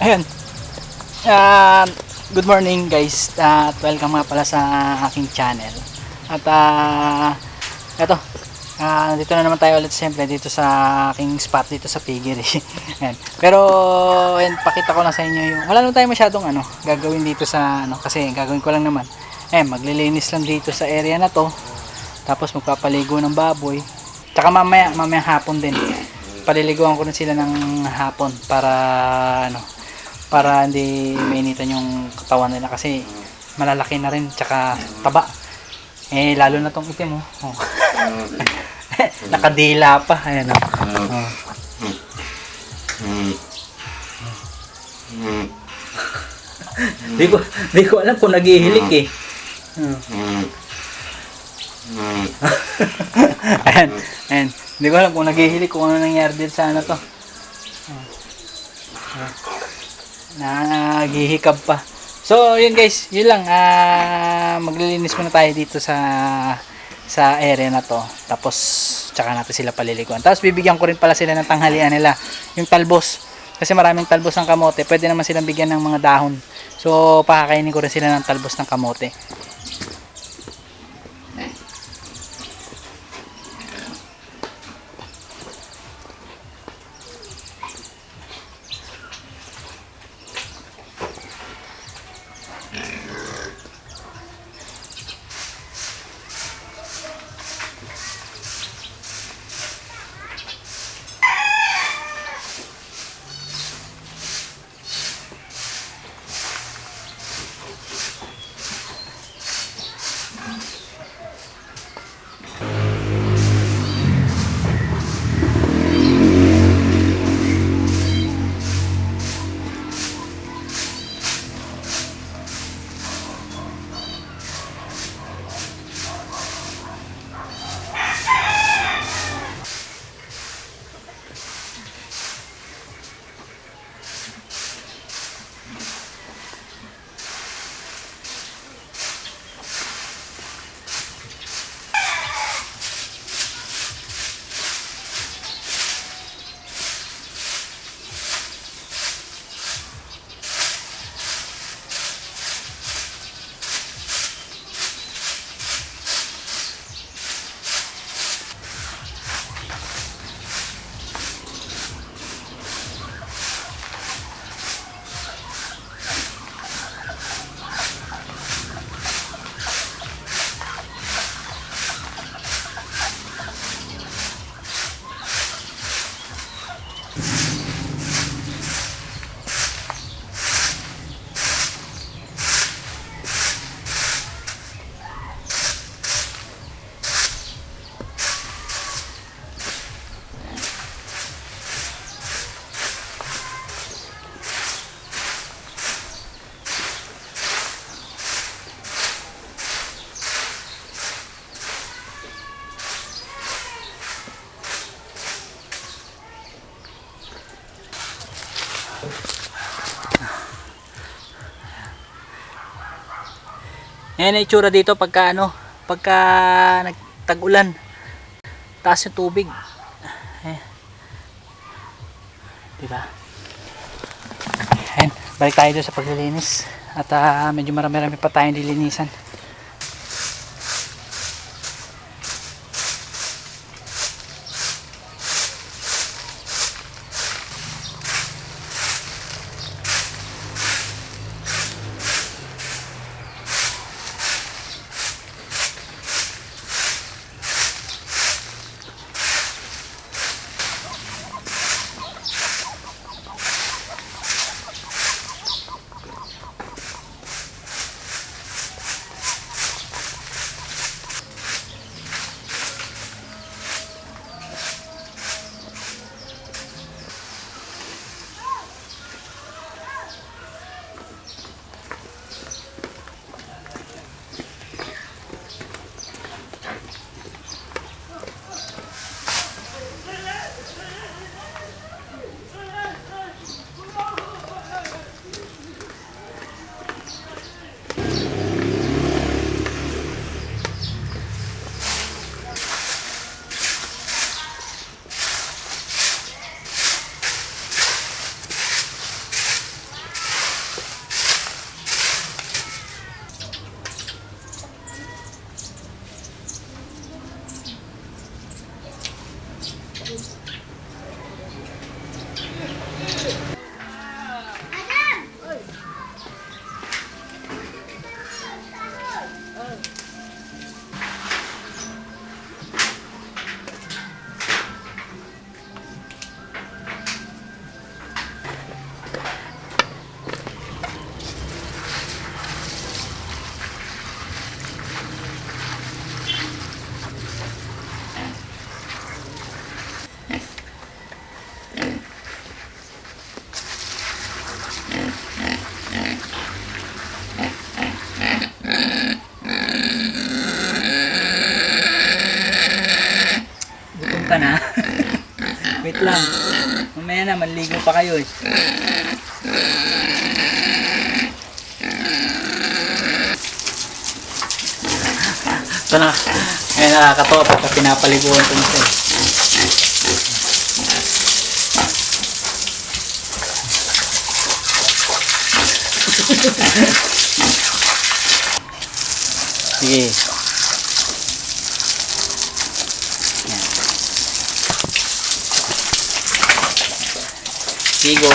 Ayun. Ah, Good morning guys. At welcome nga pala sa aking channel. At eto, dito na naman tayo ulit siyempre dito sa aking spot dito sa Piggery. Ayan. Pero ayan, pakita ko na sa inyo yung wala naman tayo masyadong gagawin dito sa kasi gagawin ko lang naman. Maglilinis lang dito sa area na to. Tapos magpapaligo ng baboy. Tsaka mamaya hapon din. Paliliguan ko na sila ng hapon para hindi mainitan yung katawan nila kasi malalaki na rin tsaka taba lalo na tong itim oh. Nakadila pa ayan oh. Di ko alam kung naghihilik ayan di ko alam kung naghihilik kung ano nangyari dito sa to naghihikab pa. So yun guys, yun lang maglilinis muna tayo dito sa area na to. Tapos tsaka natin sila paliliguan. Tapos bibigyan ko rin pala sila ng tanghalian nila, yung talbos. Kasi maraming talbos ng kamote. Pwede naman silang bigyan ng mga dahon. So pakakainin ko rin sila ng talbos ng kamote. Ayan ang itsura dito pagka nagtag-ulan. Taas yung tubig. Ayan. Diba? Ayan, balik tayo doon sa paglilinis. At medyo marami-rami pa tayong dilinisan. manligo pa kayo eh. Ito na, ngayon nakakatawa pagka pinapaliguan ko na siya. Sige. Sigo.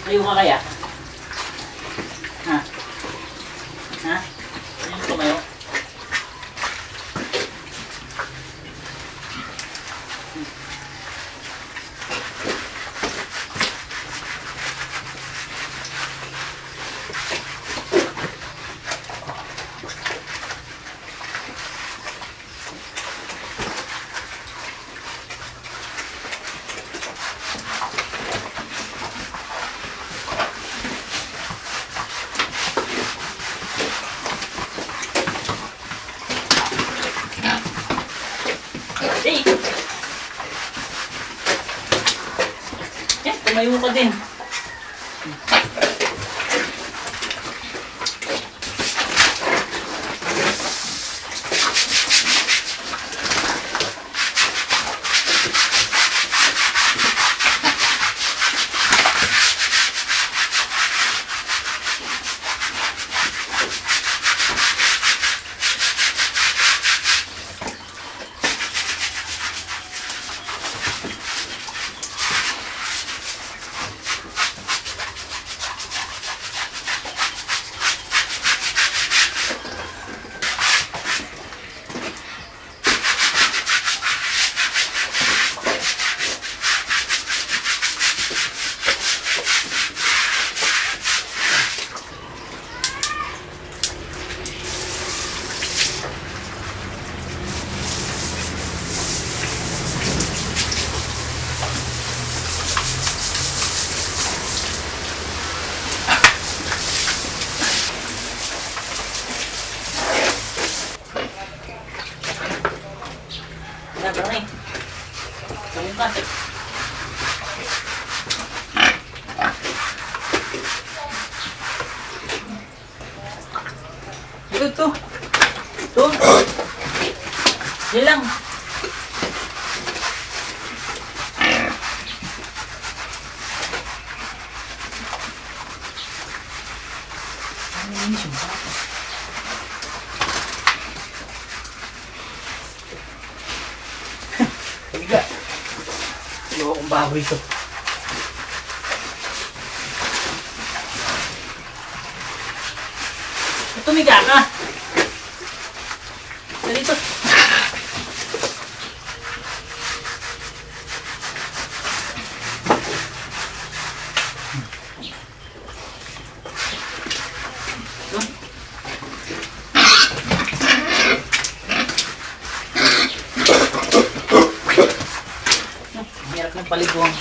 Ayaw ka kaya? Ha? Ha? Ayaw mo tumayo? Hey! Tumayo ka din. Berani. Buka. Ito to. Tuh. Hilang. Ini sumpah. Tiga. Yo, kung baboy ito. Tumiga ka. Dito. Hirap ng paliguang.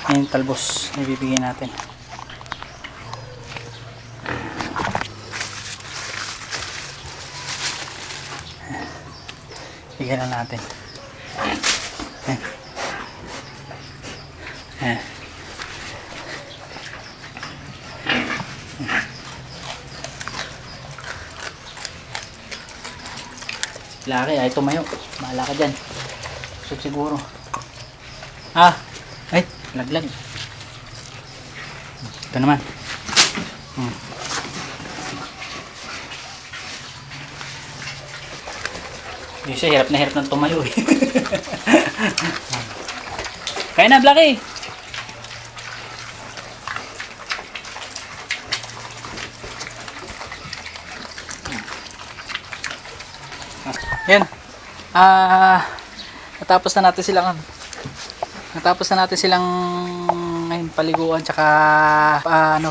Ayan yung talbos na ibibigay natin. Bigyan na natin. Ayan. Ayan. Laki ay tumayo. Bahala ka dyan. So siguro. Ay, laglag. Ito naman. Yung siya, hirap na hirap ng tumayo eh. Kaya na, Blacky! Yan. Natapos na natin silang ngayon paliguan tsaka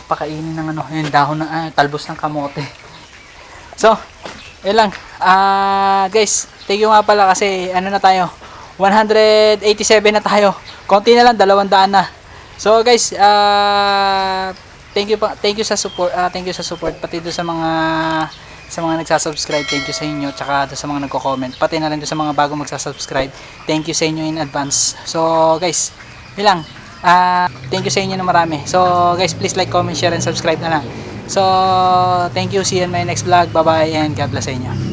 pakainin ng yung dahon ng talbos ng kamote. So, yun lang. Guys, thank you nga pala kasi na tayo. 187 na tayo. Konti na lang, 200 na. So, guys, thank you sa support. Thank you sa support pati do sa mga nagsasubscribe, thank you sa inyo, tsaka sa mga nagko-comment, pati na rin sa mga bago magsasubscribe, thank you sa inyo in advance. So guys, yun lang, thank you sa inyo na marami. So guys, please like, comment, share, and subscribe na lang. So thank you, see you in my next vlog, bye bye, and God bless sa inyo.